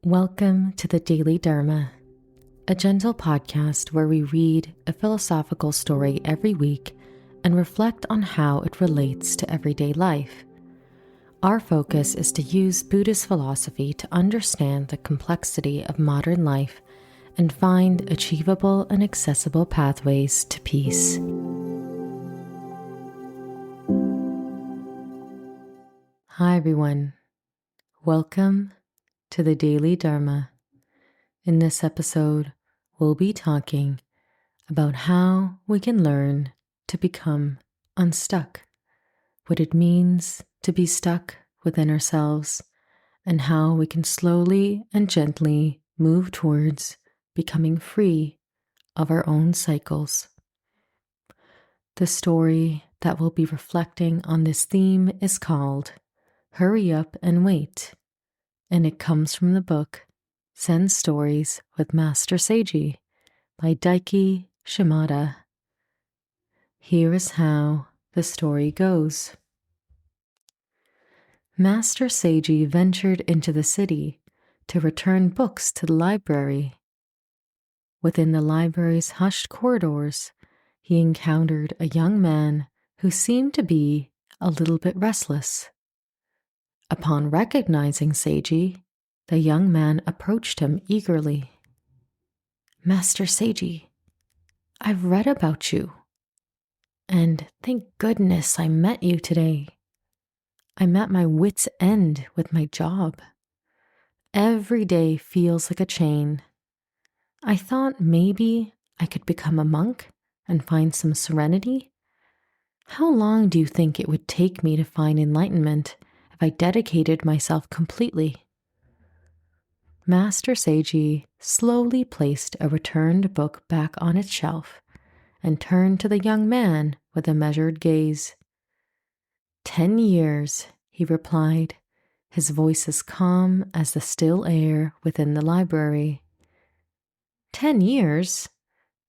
Welcome to the Daily Dharma, a gentle podcast where we read a philosophical story every week and reflect on how it relates to everyday life. Our focus is to use Buddhist philosophy to understand the complexity of modern life and find achievable and accessible pathways to peace. Hi everyone, welcome to the Daily Dharma. In this episode, we'll be talking about how we can learn to become unstuck, what it means to be stuck within ourselves, and how we can slowly and gently move towards becoming free of our own cycles. The story that we'll be reflecting on this theme is called Hurry Up and Wait, and it comes from the book Zen Stories with Master Seiji by Daiki Shimada. Here is how the story goes. Master Seiji ventured into the city to return books to the library. Within the library's hushed corridors, he encountered a young man who seemed to be a little bit restless. Upon recognizing Seiji, the young man approached him eagerly. Master Seiji, I've read about you, and thank goodness I met you today. I'm at my wit's end with my job. Every day feels like a chain. I thought maybe I could become a monk and find some serenity. How long do you think it would take me to find enlightenment if I dedicated myself completely? Master Seiji slowly placed a returned book back on its shelf and turned to the young man with a measured gaze. 10 years, he replied, his voice as calm as the still air within the library. 10 years?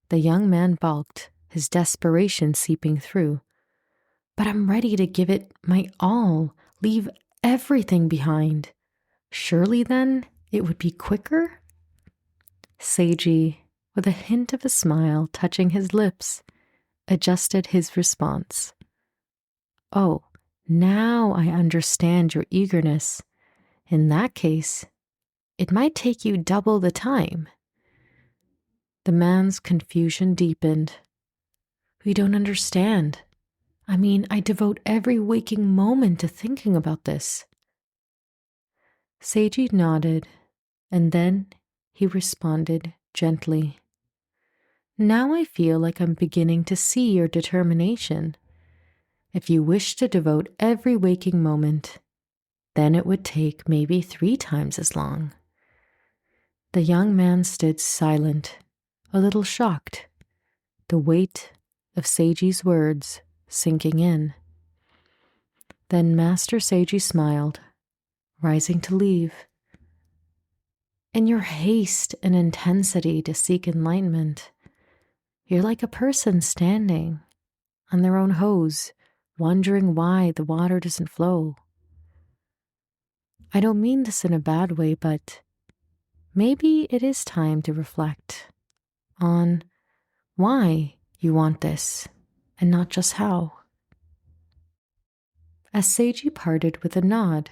The young man balked, his desperation seeping through. But I'm ready to give it my all, leave everything behind. Surely then it would be quicker? Seiji, with a hint of a smile touching his lips, adjusted his response. Oh, now I understand your eagerness. In that case, it might take you double the time. The man's confusion deepened. We don't understand. I devote every waking moment to thinking about this. Seiji nodded, and then he responded gently. Now I feel like I'm beginning to see your determination. If you wish to devote every waking moment, then it would take maybe 3 times as long. The young man stood silent, a little shocked, the weight of Seiji's words sinking in. Then Master Seiji smiled, rising to leave. In your haste and intensity to seek enlightenment, you're like a person standing on their own hose, wondering why the water doesn't flow. I don't mean this in a bad way, but maybe it is time to reflect on why you want this and not just how. As Seiji parted with a nod,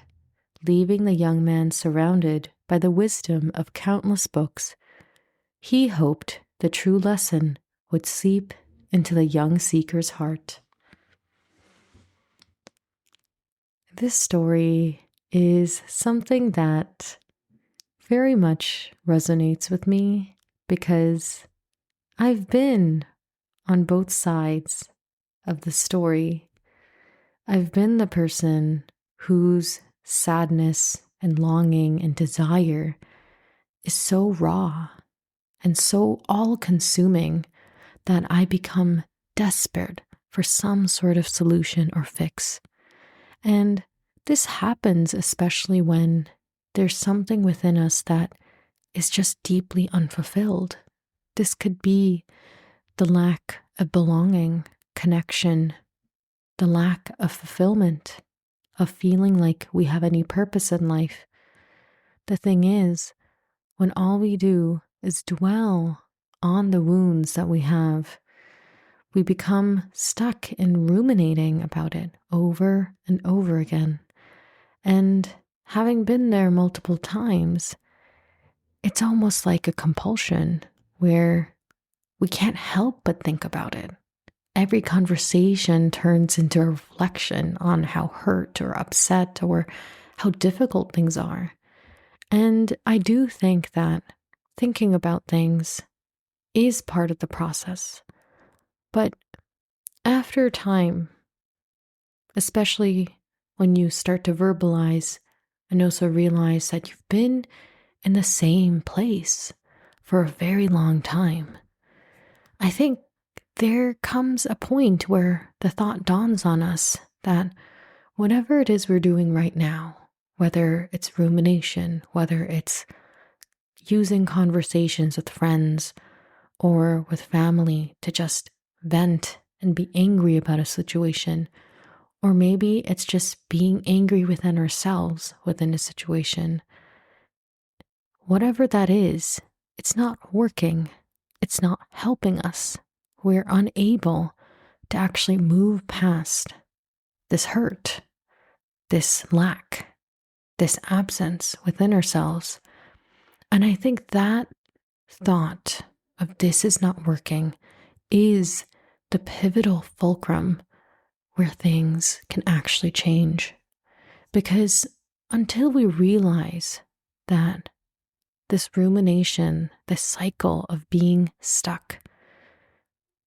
leaving the young man surrounded by the wisdom of countless books, he hoped the true lesson would seep into the young seeker's heart. This story is something that very much resonates with me because I've been on both sides of the story. I've been the person whose sadness and longing and desire is so raw and so all-consuming that I become desperate for some sort of solution or fix. And this happens especially when there's something within us that is just deeply unfulfilled. This could be the lack of belonging, connection, the lack of fulfillment, of feeling like we have any purpose in life. The thing is, when all we do is dwell on the wounds that we have. We become stuck in ruminating about it over and over again. And having been there multiple times, it's almost like a compulsion where we can't help but think about it. Every conversation turns into a reflection on how hurt or upset or how difficult things are. And I do think that thinking about things is part of the process. But after time, especially when you start to verbalize and also realize that you've been in the same place for a very long time, I think there comes a point where the thought dawns on us that whatever it is we're doing right now, whether it's rumination, whether it's using conversations with friends or with family to just vent and be angry about a situation, or maybe it's just being angry within ourselves within a situation, whatever that is, it's not working. It's not helping us. We're unable to actually move past this hurt, this lack, this absence within ourselves. And I think that thought of this is not working is the pivotal fulcrum where things can actually change. Because until we realize that this rumination, this cycle of being stuck,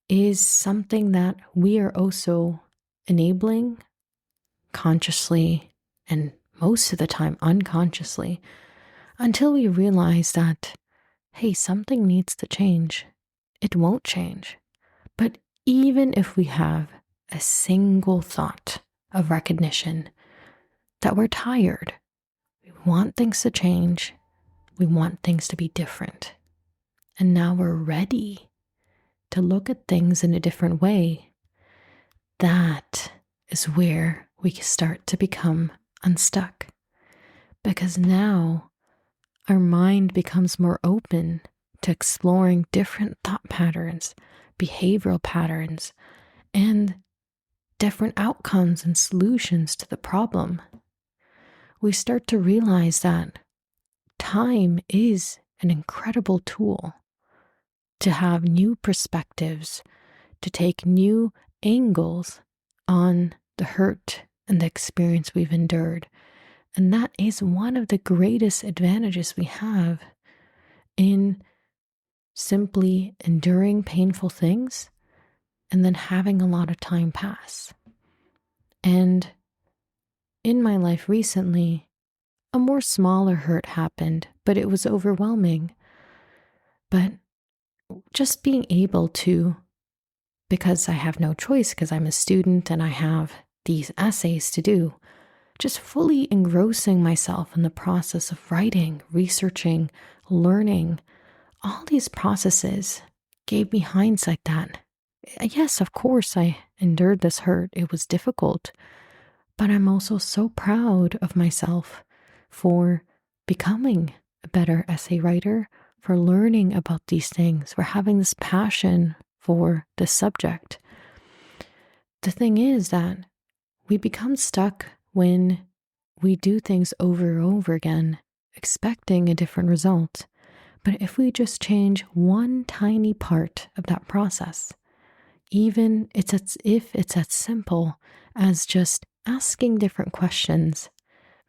is something that we are also enabling consciously and most of the time unconsciously, until we realize that, hey, something needs to change. It won't change. But even if we have a single thought of recognition that we're tired, we want things to change, we want things to be different, and now we're ready to look at things in a different way, that is where we start to become unstuck. Because now our mind becomes more open to exploring different thought patterns, behavioral patterns, and different outcomes and solutions to the problem. We start to realize that time is an incredible tool to have new perspectives, to take new angles on the hurt and the experience we've endured. And that is one of the greatest advantages we have in simply enduring painful things and then having a lot of time pass. And in my life recently, a more smaller hurt happened, but it was overwhelming. But just being able to, because I have no choice, because I'm a student and I have these essays to do, just fully engrossing myself in the process of writing, researching, learning, all these processes gave me hindsight that, yes, of course, I endured this hurt. It was difficult, but I'm also so proud of myself for becoming a better essay writer, for learning about these things, for having this passion for this subject. The thing is that we become stuck when we do things over and over again, expecting a different result. But if we just change one tiny part of that process, even if it's as simple as just asking different questions,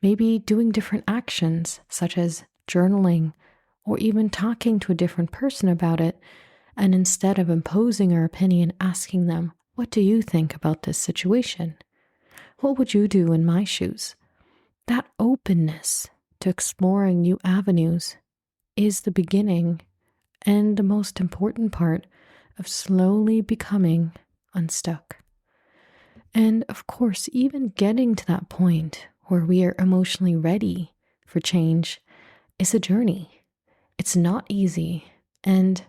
maybe doing different actions such as journaling or even talking to a different person about it, and instead of imposing our opinion, asking them, what do you think about this situation? What would you do in my shoes? That openness to exploring new avenues is the beginning and the most important part of slowly becoming unstuck. And of course, even getting to that point where we are emotionally ready for change is a journey. It's not easy, and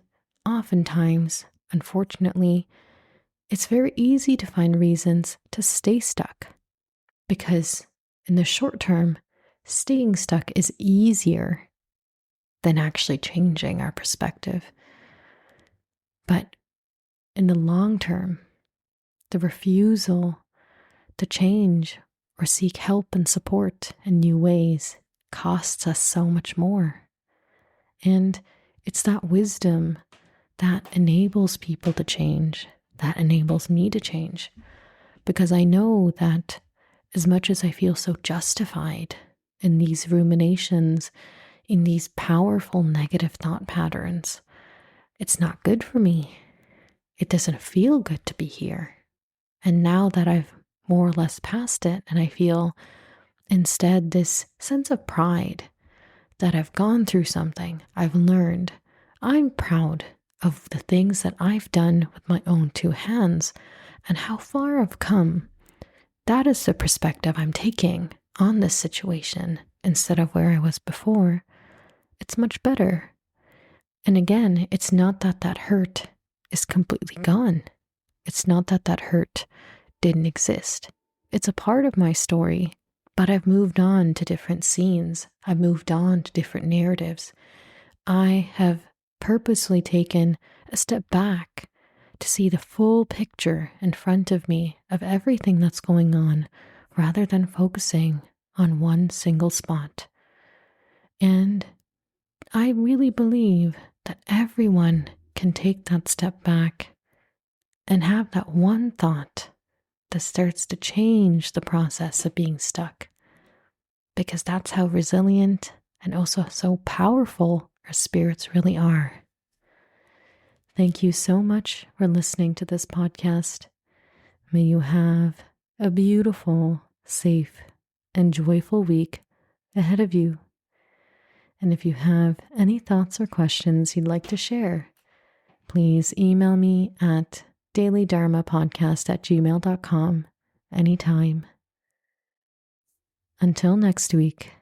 oftentimes, unfortunately, it's very easy to find reasons to stay stuck, because in the short term, staying stuck is easier than actually changing our perspective. But in the long term, the refusal to change or seek help and support in new ways costs us so much more. And it's that wisdom that enables people to change, that enables me to change. Because I know that as much as I feel so justified in these ruminations, in these powerful negative thought patterns, it's not good for me. It doesn't feel good to be here. And now that I've more or less past it, and I feel instead this sense of pride that I've gone through something, I've learned, I'm proud of the things that I've done with my own two hands and how far I've come. That is the perspective I'm taking on this situation instead of where I was before. It's much better. And again, it's not that that hurt is completely gone. It's not that that hurt didn't exist. It's a part of my story, but I've moved on to different scenes. I've moved on to different narratives. I have purposely taken a step back to see the full picture in front of me of everything that's going on rather than focusing on one single spot. And I really believe that everyone can take that step back and have that one thought that starts to change the process of being stuck. Because that's how resilient and also so powerful our spirits really are. Thank you so much for listening to this podcast. May you have a beautiful, safe, and joyful week ahead of you. And if you have any thoughts or questions you'd like to share, please email me at dailydharmapodcast@gmail.com anytime. Until next week,